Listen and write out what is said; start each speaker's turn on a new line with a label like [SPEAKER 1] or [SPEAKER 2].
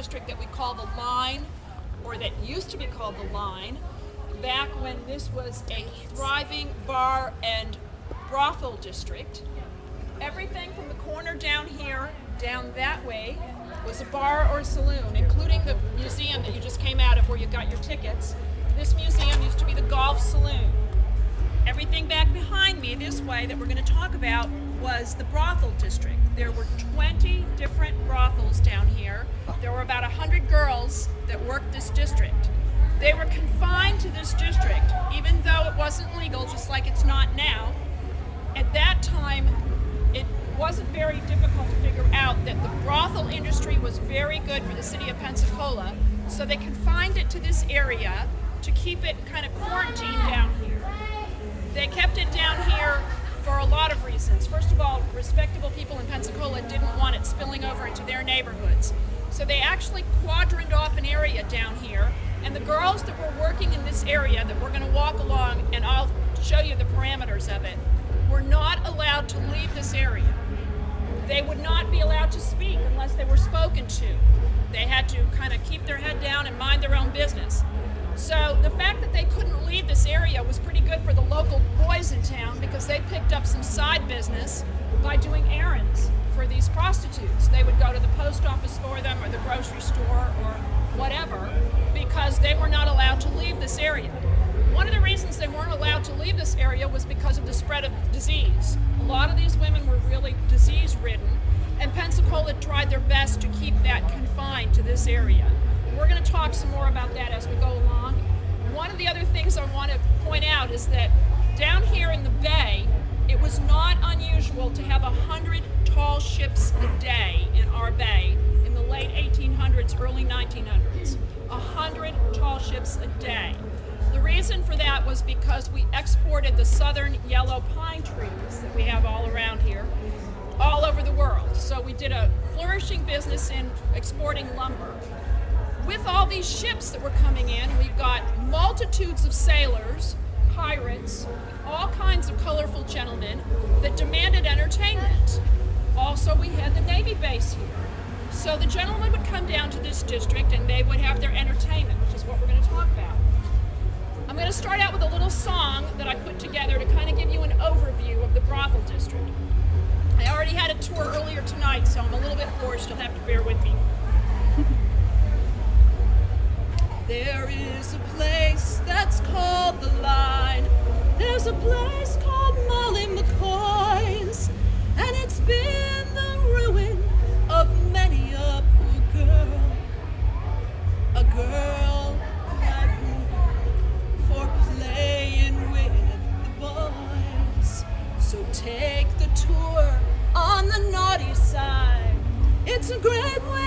[SPEAKER 1] district that we call the Line, or that used to be called the Line, back when this was a thriving bar and brothel district. Everything from the corner down here, down that way, was a bar or saloon, including the museum that you just came out of where you got your tickets. This museum used to be the golf saloon. Everything back behind me this way that we're going to talk about was the brothel district. There were 20 different brothels down here. There were about 100 girls that worked this district. They were confined to this district, even though it wasn't legal, just like it's not now. At that time, it wasn't very difficult to figure out that the brothel industry was very good for the city of Pensacola, so they confined it to this area to keep it kind of quarantined down here. They kept it down here for a lot of reasons. First of all, respectable people in Pensacola didn't want it spilling over into their neighborhoods. So they actually quadrant off an area down here, and the girls that were working in this area that we're going to walk along, and I'll show you the parameters of it, were not allowed to leave this area. They would not be allowed to speak unless they were spoken to. They had to kind of keep their head down and mind their own business. So the fact that they couldn't leave this area was pretty good for the local boys in town, because they picked up some side business by doing errands for these prostitutes. They would go to the post office for them, or the grocery store, or whatever, because they were not allowed to leave this area. One of the reasons they weren't allowed to leave this area was because of the spread of disease. A lot of these women were really disease-ridden, and Pensacola tried their best to keep that confined to this area. We're going to talk some more about that as we go along. One of the other things I want to point out is that down here in the bay, it was not unusual to have 100 tall ships a day in our bay in the late 1800s, early 1900s. 100 tall ships a day. The reason for that was because we exported the southern yellow pine trees that we have all around here, all over the world. So we did a flourishing business in exporting lumber. With all these ships that were coming in, we've got multitudes of sailors, pirates, all kinds of colorful gentlemen that demanded entertainment. Also, we had the Navy base here. So the gentlemen would come down to this district and they would have their entertainment, which is what we're going to talk about. I'm going to start out with a little song that I put together to kind of give you an overview of the brothel district. I already had a tour earlier tonight, so I'm a little bit hoarse. You'll have to bear with me. There is a place that's called the Line. There's a place called Molly McCoy's, and it's been the ruin of many a poor girl. A girl that for playing with the boys. So take the tour on the naughty side. It's a great way